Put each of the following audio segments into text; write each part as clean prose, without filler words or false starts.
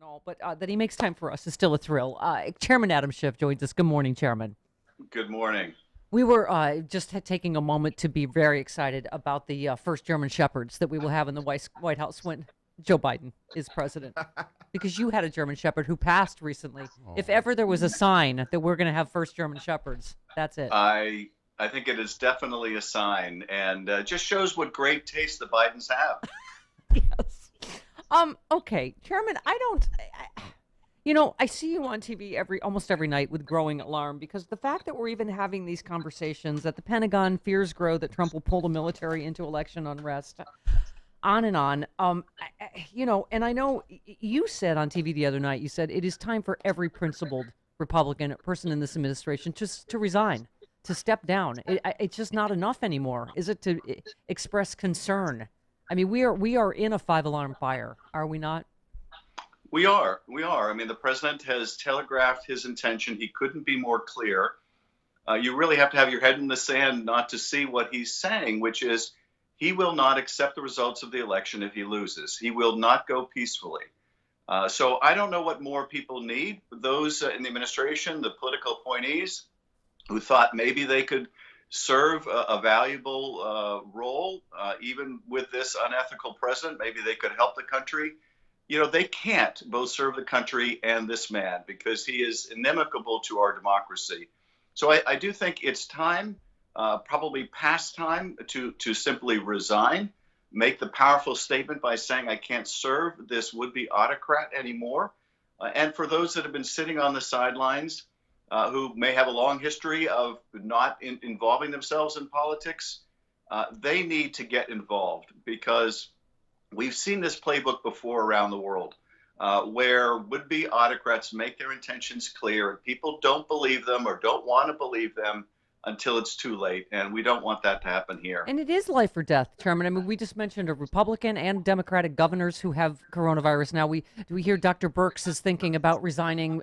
all, but that he makes time for us is still a thrill. Chairman Adam Schiff joins us. Good morning, Chairman. Good morning. We were just taking a moment to be very excited about the first German Shepherds that we will have in the White House when Joe Biden is president. Because you had a German Shepherd who passed recently. If Oh, ever there was a sign that we're going to have first German Shepherds, that's it. I think it is definitely a sign, and just shows what great taste the Bidens have. Yes. Okay, Chairman, I see you on TV almost every night with growing alarm because the fact that we're even having these conversations at the Pentagon, fears grow that Trump will pull the military into election unrest, on and on. And I know you said on TV the other night, you said it is time for every principled Republican person in this administration just to resign, to step down. It's just not enough anymore, is it, to express concern? I mean, we are in a five-alarm fire, are we not? We are. We are. I mean, the president has telegraphed his intention. He couldn't be more clear. You really have to have your head in the sand not to see what he's saying, which is he will not accept the results of the election if he loses. He will not go peacefully. So I don't know what more people need. Those in the administration, the political appointees who thought maybe they could serve a valuable role, even with this unethical president, maybe they could help the country. They can't both serve the country and this man because he is inimical to our democracy. So I do think it's time, probably past time, to simply resign, make the powerful statement by saying I can't serve this would-be autocrat anymore. And for those that have been sitting on the sidelines, who may have a long history of not involving themselves in politics, they need to get involved because we've seen this playbook before around the world, where would-be autocrats make their intentions clear and people don't believe them or don't want to believe them until it's too late. And we don't want that to happen here. And it is life or death, Chairman. I mean, we just mentioned a Republican and Democratic governors who have coronavirus now. We hear Dr. Birx is thinking about resigning.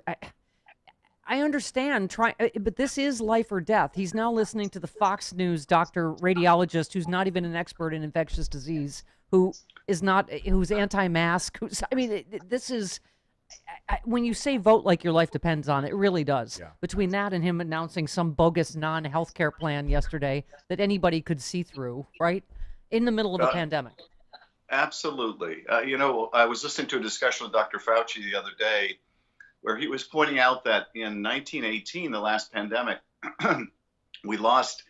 I understand, but this is life or death. He's now listening to the Fox News doctor, radiologist, who's not even an expert in infectious disease, who's anti-mask. This is, when you say vote like your life depends on it, it really does. yeah. Between that and him announcing some bogus non-healthcare plan yesterday that anybody could see through, right? In the middle of a Uh, pandemic. Absolutely. I was listening to a discussion with Dr. Fauci the other day where he was pointing out that in 1918, the last pandemic, we lost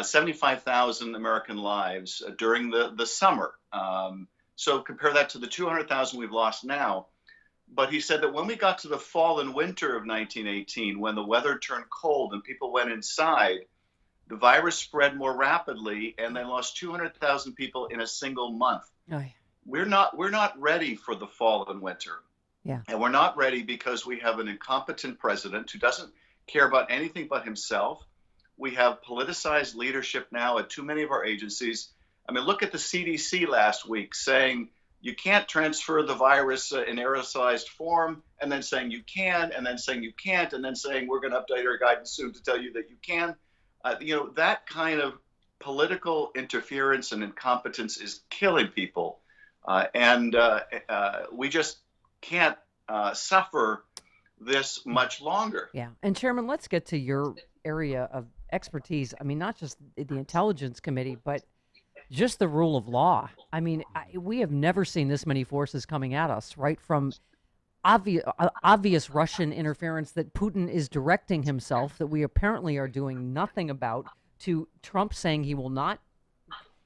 75,000 American lives during the summer. So compare that to the 200,000 we've lost now. But he said that when we got to the fall and winter of 1918, when the weather turned cold and people went inside, the virus spread more rapidly and they lost 200,000 people in a single month. Oh, yeah. We're not ready for the fall and winter. Yeah. And we're not ready because we have an incompetent president who doesn't care about anything but himself. We have politicized leadership now at too many of our agencies. I mean, look at the CDC last week saying you can't transfer the virus in aerosolized form, and then saying you can, and then saying you can't, and then saying we're going to update our guidance soon to tell you that you can. That kind of political interference and incompetence is killing people. And we just can't suffer this much longer. Yeah. And Chairman, let's get to your area of expertise. I mean, not just the Intelligence Committee, but just the rule of law. I mean, we have never seen this many forces coming at us, right? From obvious Russian interference that Putin is directing himself, that we apparently are doing nothing about, to Trump saying he will not.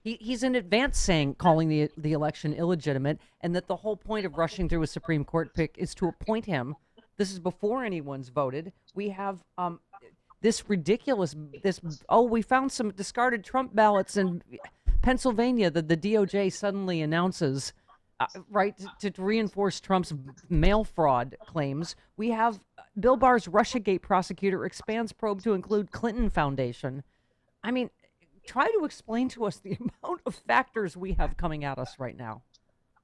He's in advance calling the election illegitimate, and that the whole point of rushing through a Supreme Court pick is to appoint him. This is before anyone's voted. We have this ridiculous, we found some discarded Trump ballots in Pennsylvania that the DOJ suddenly announces, right, to reinforce Trump's mail fraud claims. We have Bill Barr's Russiagate prosecutor expands probe to include Clinton Foundation. I mean, try to explain to us the amount of factors we have coming at us right now.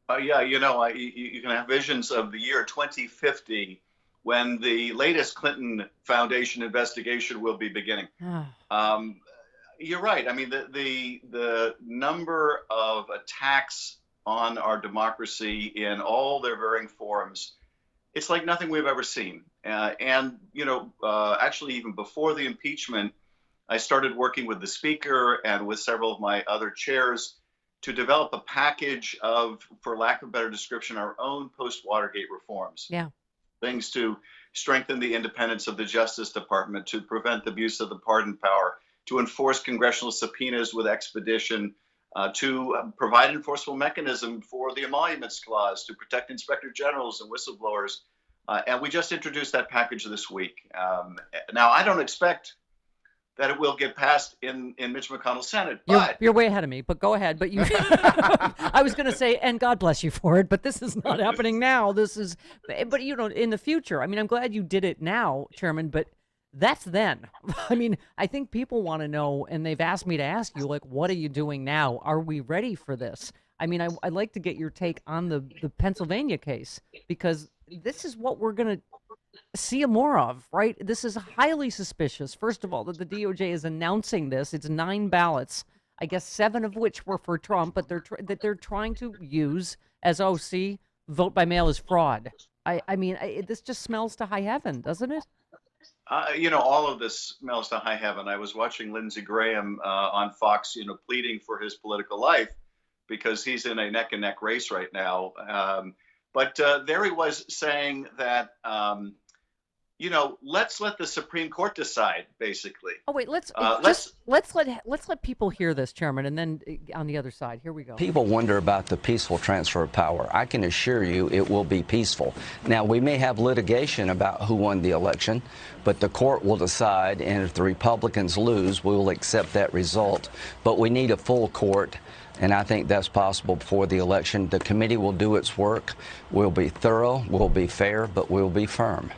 Yeah, you can have visions of the year 2050 when the latest Clinton Foundation investigation will be beginning. You're right. I mean, the number of attacks on our democracy in all their varying forms it's like nothing we've ever seen. Actually, even before the impeachment, I started working with the Speaker and with several of my other chairs to develop a package of, for lack of a better description, our own post-Watergate reforms. Yeah. Things to strengthen the independence of the Justice Department, to prevent the abuse of the pardon power, to enforce congressional subpoenas with expedition, to provide an enforceable mechanism for the emoluments clause, to protect inspector generals and whistleblowers. And we just introduced that package this week. Now, I don't expect that it will get passed in Mitch McConnell's Senate, but you're way ahead of me. But go ahead. But you, I was going to say, and God bless you for it. But this is not happening now. This is, but in the future. I mean, I'm glad you did it now, Chairman. But that's then. I mean, I think people want to know, and they've asked me to ask you, like, what are you doing now? Are we ready for this? I mean, I'd like to get your take on the Pennsylvania case, because this is what we're going to see more of, right? This is highly suspicious. First of all, that the DOJ is announcing this. It's 9 ballots, I guess 7 of which were for Trump, but they're trying to use as, oh, see, vote by mail is fraud. I mean, this just smells to high heaven, doesn't it? All of this smells to high heaven. I was watching Lindsey Graham on Fox, pleading for his political life because he's in a neck and neck race right now. But there he was saying that, let's let the Supreme Court decide, basically. Oh wait, let's let people hear this, Chairman, and then on the other side, here we go. People wonder about the peaceful transfer of power. I can assure you it will be peaceful. Now, we may have litigation about who won the election, but the court will decide, and if the Republicans lose, we will accept that result. But we need a full court, and I think that's possible before the election. The committee will do its work. We'll be thorough, we'll be fair, but we'll be firm.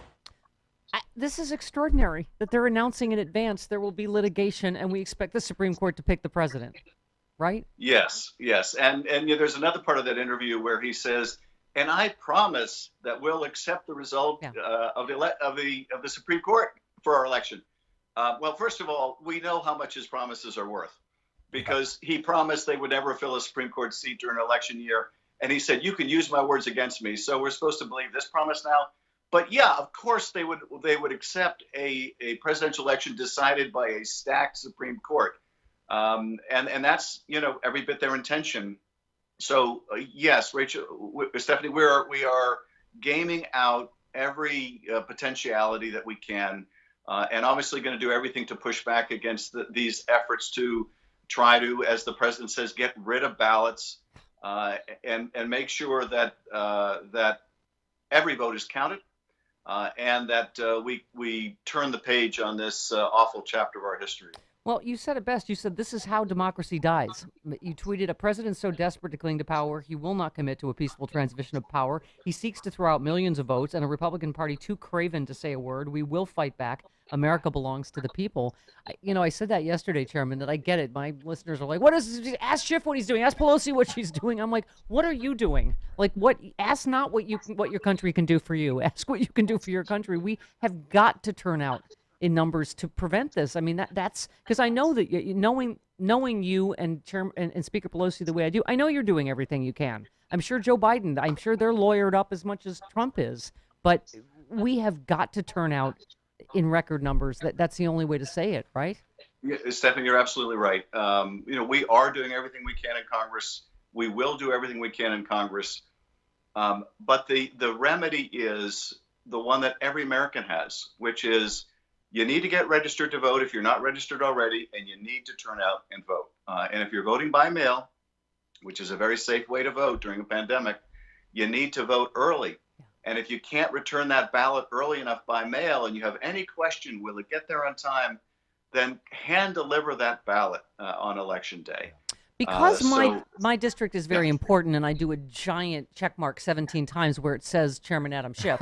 This is extraordinary that they're announcing in advance there will be litigation, and we expect the Supreme Court to pick the president, right? Yes. And there's another part of that interview where he says, and I promise that we'll accept the result of the Supreme Court for our election. Well, first of all, we know how much his promises are worth, because he promised they would never fill a Supreme Court seat during an election year. And he said, you can use my words against me. So we're supposed to believe this promise now. But yeah, of course they would accept a presidential election decided by a stacked Supreme Court, and that's every bit their intention. So yes, Rachel, Stephanie, we are gaming out every potentiality that we can, and obviously going to do everything to push back against these efforts to try to, as the president says, get rid of ballots and make sure that every vote is counted. And that we turn the page on this awful chapter of our history. Well, you said it best. You said this is how democracy dies. You tweeted, a president so desperate to cling to power, he will not commit to a peaceful transition of power. He seeks to throw out millions of votes, and a Republican Party too craven to say a word. We will fight back. America belongs to the people. I said that yesterday, Chairman, that I get it. My listeners are like, what is this? Ask Schiff what he's doing. Ask Pelosi what she's doing. I'm like, what are you doing? Like, what? Ask not what your country can do for you. Ask what you can do for your country. We have got to turn out in numbers to prevent this. I mean, that's because I know that knowing you and and Speaker Pelosi the way I do, I know you're doing everything you can. I'm sure Joe Biden, I'm sure they're lawyered up as much as Trump is, but we have got to turn out in record numbers. That's the only way to say it, right? Yeah, Stephanie, you're absolutely right. We are doing everything we can in Congress. We will do everything we can in Congress. But the remedy is the one that every American has, which is you need to get registered to vote if you're not registered already, and you need to turn out and vote. And if you're voting by mail, which is a very safe way to vote during a pandemic, you need to vote early. And if you can't return that ballot early enough by mail, and you have any question, will it get there on time, then hand deliver that ballot on election day. Because my district is very important, and I do a giant check mark 17 times where it says Chairman Adam Schiff.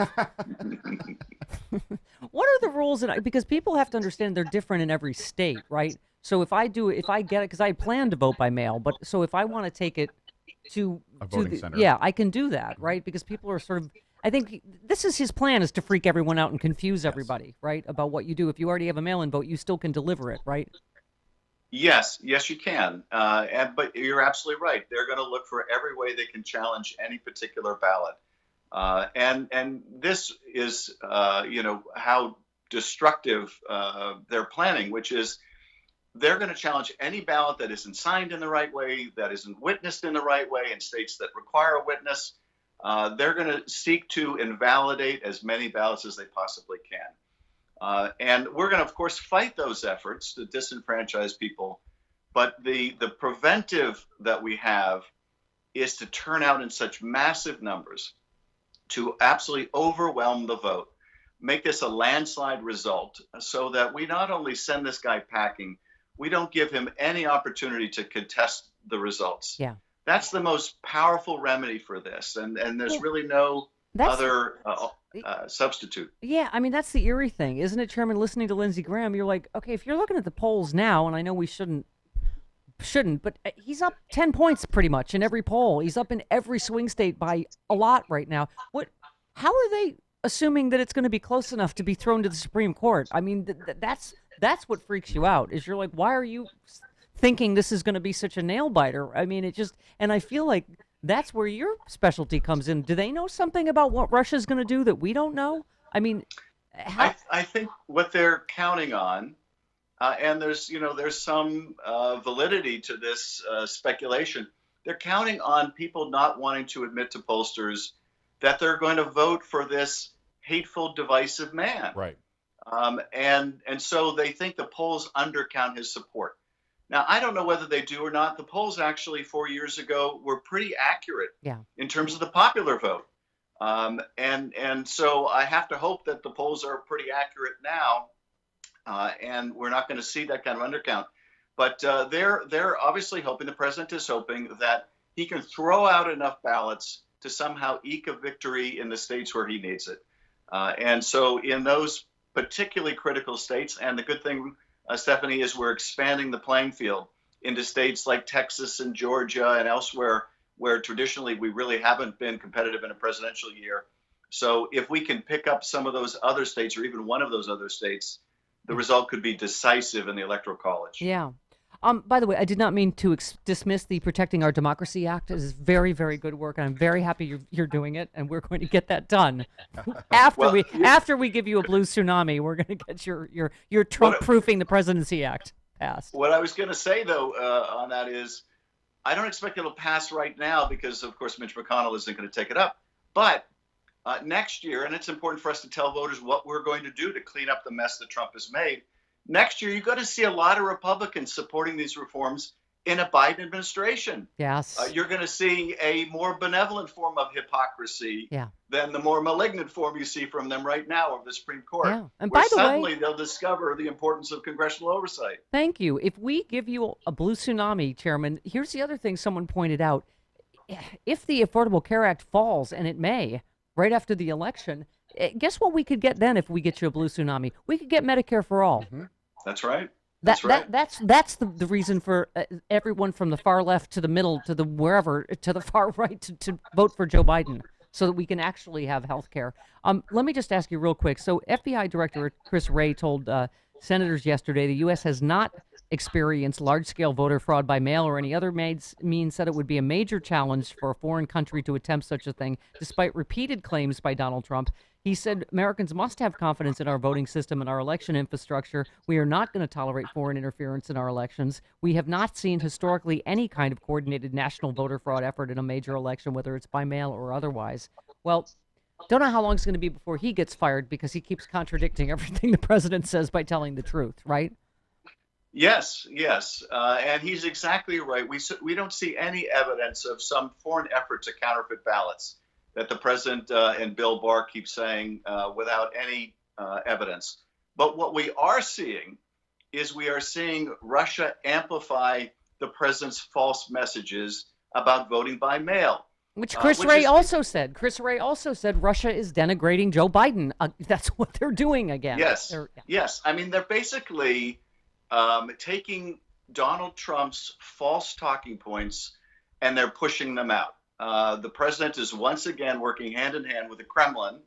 What are the rules? Because people have to understand they're different in every state, right? So if I get it, because I plan to vote by mail, but so if I want to take it to a voting center, yeah, I can do that, right? Because people are sort of, I think this is his plan, is to freak everyone out and confuse everybody, right, about what you do. If you already have a mail-in vote, you still can deliver it, right? Yes, you can. But you're absolutely right. They're going to look for every way they can challenge any particular ballot. And this is, how destructive they're planning, which is they're going to challenge any ballot that isn't signed in the right way, that isn't witnessed in the right way in states that require a witness. They're going to seek to invalidate as many ballots as they possibly can. And we're going to, of course, fight those efforts to disenfranchise people. But the preventive that we have is to turn out in such massive numbers to absolutely overwhelm the vote, make this a landslide result so that we not only send this guy packing, we don't give him any opportunity to contest the results. Yeah. That's the most powerful remedy for this. And there's really no other substitute. Yeah, I mean, that's the eerie thing, isn't it, Chairman? Listening to Lindsey Graham, you're like, okay, if you're looking at the polls now, and I know we shouldn't, but he's up 10 points pretty much in every poll. He's up in every swing state by a lot right now. How are they assuming that it's going to be close enough to be thrown to the Supreme Court? I mean, that's what freaks you out, is you're like, why are you thinking this is going to be such a nail biter? I mean, and I feel like that's where your specialty comes in. Do they know something about what Russia's going to do that we don't know? I mean, I think what they're counting on, and there's some validity to this speculation. They're counting on people not wanting to admit to pollsters that they're going to vote for this hateful, divisive man. Right. And so they think the polls undercount his support. Now, I don't know whether they do or not. The polls actually 4 years ago were pretty accurate in terms of the popular vote. And so I have to hope that the polls are pretty accurate now, and we're not going to see that kind of undercount. But they're obviously hoping, the president is hoping, that he can throw out enough ballots to somehow eke a victory in the states where he needs it. And so in those particularly critical states, and the good thing, Stephanie, is we're expanding the playing field into states like Texas and Georgia and elsewhere where traditionally we really haven't been competitive in a presidential year. So if we can pick up some of those other states, or even one of those other states, the result could be decisive in the Electoral College. Yeah. By the way, I did not mean to dismiss the Protecting Our Democracy Act. It is very, very good work, and I'm very happy you're doing it, and we're going to get that done. After we give you a blue tsunami, we're going to get your Trump-proofing the Presidency Act passed. What I was going to say, though, on that is, I don't expect it'll pass right now because, of course, Mitch McConnell isn't going to take it up. But next year, and it's important for us to tell voters what we're going to do to clean up the mess that Trump has made. Next year, you're going to see a lot of Republicans supporting these reforms in a Biden administration. Yes. You're going to see a more benevolent form of hypocrisy than the more malignant form you see from them right now of the Supreme Court. Yeah. And where by the suddenly way, they'll discover the importance of congressional oversight. Thank you. If we give you a blue tsunami, Chairman, here's the other thing someone pointed out. If the Affordable Care Act falls, and it may, right after the election, guess what we could get then if we get you a blue tsunami? We could get Medicare for all. Mm-hmm. That's right. That's the reason for everyone from the far left to the middle to the wherever to the far right to vote for Joe Biden, so that we can actually have health care. Let me just ask you real quick. So FBI Director Chris Wray told senators yesterday the U.S. has not experienced large-scale voter fraud by mail or any other means, said it would be a major challenge for a foreign country to attempt such a thing, despite repeated claims by Donald Trump. He said Americans must have confidence in our voting system and our election infrastructure. We are not going to tolerate foreign interference in our elections. We have not seen historically any kind of coordinated national voter fraud effort in a major election, whether it's by mail or otherwise. Well, don't know how long it's going to be before he gets fired because he keeps contradicting everything the president says by telling the truth, right? Yes. And he's exactly right. We don't see any evidence of some foreign effort to counterfeit ballots that the president and Bill Barr keep saying without any evidence. But what we are seeing is Russia amplify the president's false messages about voting by mail. Which Chris Wray also said. Chris Wray also said Russia is denigrating Joe Biden. That's what they're doing again. Yes. I mean, they're basically taking Donald Trump's false talking points and they're pushing them out. The president is once again working hand in hand with the Kremlin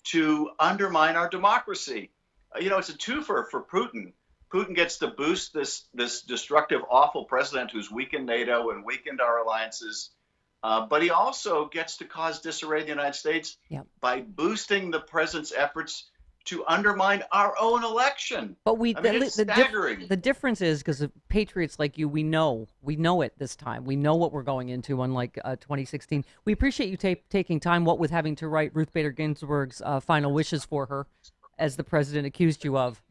to undermine our democracy. It's a twofer for Putin. Putin gets to boost this destructive, awful president who's weakened NATO and weakened our alliances. But he also gets to cause disarray in the United States Yep. by boosting the president's efforts to undermine our own election. But I mean, it's staggering. the difference is because of patriots like you, we know it this time. We know what we're going into, unlike 2016. We appreciate you taking time, what with having to write Ruth Bader Ginsburg's final wishes for her, as the president accused you of.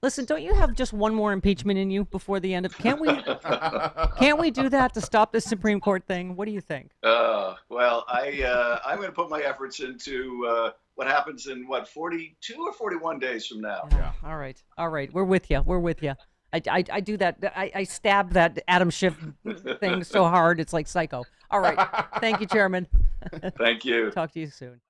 Listen. Don't you have just one more impeachment in you before the end of? Can't we do that to stop this Supreme Court thing? What do you think? Well, I'm going to put my efforts into what happens in 42 or 41 days from now. Yeah. All right. We're with you. I do that. I stab that Adam Schiff thing so hard it's like Psycho. All right. Thank you, Chairman. Thank you. Talk to you soon.